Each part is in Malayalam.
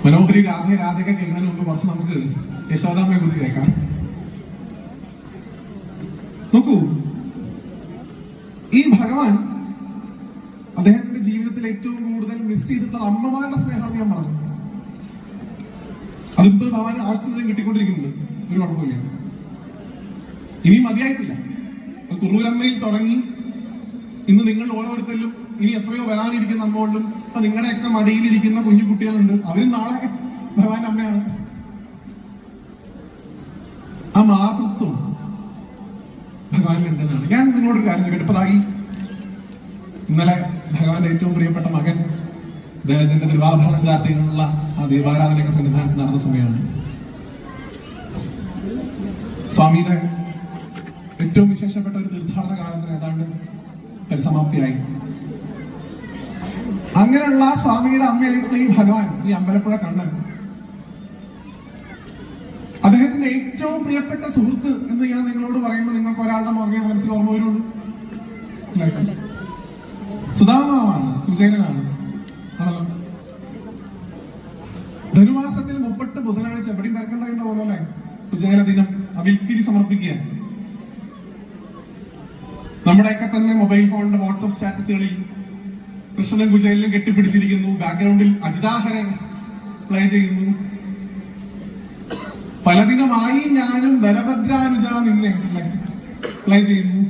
മനോഹരി രാധയൊക്കെ കേൾക്കുന്നതിന് മുമ്പ് കുറച്ച് നമുക്ക് യശോദാമ്മയെ കുറിച്ച് കേൾക്കാം. നോക്കൂ, ഈ ഭഗവാൻ അദ്ദേഹത്തിന്റെ ജീവിതത്തിൽ ഏറ്റവും കൂടുതൽ മിസ് ചെയ്തിട്ടുള്ള അമ്മമാരുടെ സ്നേഹമാണ് ഞാൻ പറഞ്ഞു. അതിപ്പോൾ ഭഗവാൻ ആവശ്യത്തിന് കിട്ടിക്കൊണ്ടിരിക്കുന്നുണ്ട്, ഒരു കുഴപ്പമില്ല. ഇനി മതിയായിട്ടില്ല. കുറൂരമ്മയിൽ തുടങ്ങി ഇന്ന് നിങ്ങൾ ഓരോരുത്തരിലും ഇനി എത്രയോ വരാനിരിക്കുന്ന അമ്മകളിലും അപ്പൊ നിങ്ങളുടെയൊക്കെ മടിയിലിരിക്കുന്ന കുഞ്ഞു കുട്ടികളുണ്ട്. അവരും നാളെ ഭഗവാന്റെ അമ്മയാണ്. ആ മാതൃത്വം ഭഗവാനുണ്ടെന്നാണ്. ഞാൻ നിങ്ങളോടൊരു കാര്യം കേട്ടപ്പതായി ഇന്നലെ ഭഗവാന്റെ ഏറ്റവും പ്രിയപ്പെട്ട മകൻ അദ്ദേഹത്തിന്റെ തിരുവാഭരണം ചാർത്തിയുള്ള ആ ദീപാരാധനയൊക്കെ സന്നിധാനത്ത് നടന്ന സമയമാണ്. സ്വാമിയുടെ ഏറ്റവും വിശേഷപ്പെട്ട ഒരു തീർത്ഥാടന കാലത്തിന് ഏതാണ്ട് പരിസമാപ്തിയായി. അങ്ങനെയുള്ള സ്വാമിയുടെ അമ്മയായിട്ടുള്ള ഈ ഭഗവാൻ, ഈ അമ്പലപ്പുഴ കണ്ണൻ, അദ്ദേഹത്തിന്റെ ഏറ്റവും പ്രിയപ്പെട്ട സുഹൃത്ത് എന്ന് ഞാൻ നിങ്ങളോട് പറയുമ്പോൾ നിങ്ങൾക്ക് ഒരാളുടെ മകനെ മനസ്സിൽ ഓർമ്മ വരുള്ളൂ. സുധാമാവാണ്, കുചേലനാണ് ആണല്ലോ. ധനുമാസത്തിൽ 30 ബുധനാഴ്ച എവിടെയും തിരക്കുണ്ടായിട്ട പോലെ അല്ലെ കുചേല ദിനം അവിൽക്കിരി സമർപ്പിക്കുക. നമ്മുടെയൊക്കെ തന്നെ മൊബൈൽ ഫോണിന്റെ വാട്സ്ആപ്പ് സ്റ്റാറ്റസുകളിൽ കൃഷ്ണനും കുചേലിനും കെട്ടിപ്പിടിച്ചിരിക്കുന്നു. ബാക്ക്ഗ്രൗണ്ടിൽ അജിതാഹരൻ പ്ലേ ചെയ്യുന്നു. പലദിനമായി ഞാനും ബലഭദ്രാനുജ നിന്നെ പ്ലേ ചെയ്യുന്നു.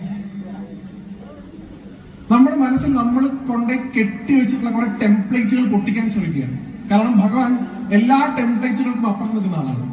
നമ്മുടെ മനസ്സിൽ നമ്മൾ കൊണ്ടേ കെട്ടിവെച്ചിട്ടുള്ള കുറെ ടെംപ്ലേറ്റുകൾ പൊട്ടിക്കാൻ ശ്രമിക്കുകയാണ്. കാരണം ഭഗവാൻ എല്ലാ ടെംപ്ലേറ്റുകൾക്കും അപ്പുറം നിൽക്കുന്ന ആളാണ്.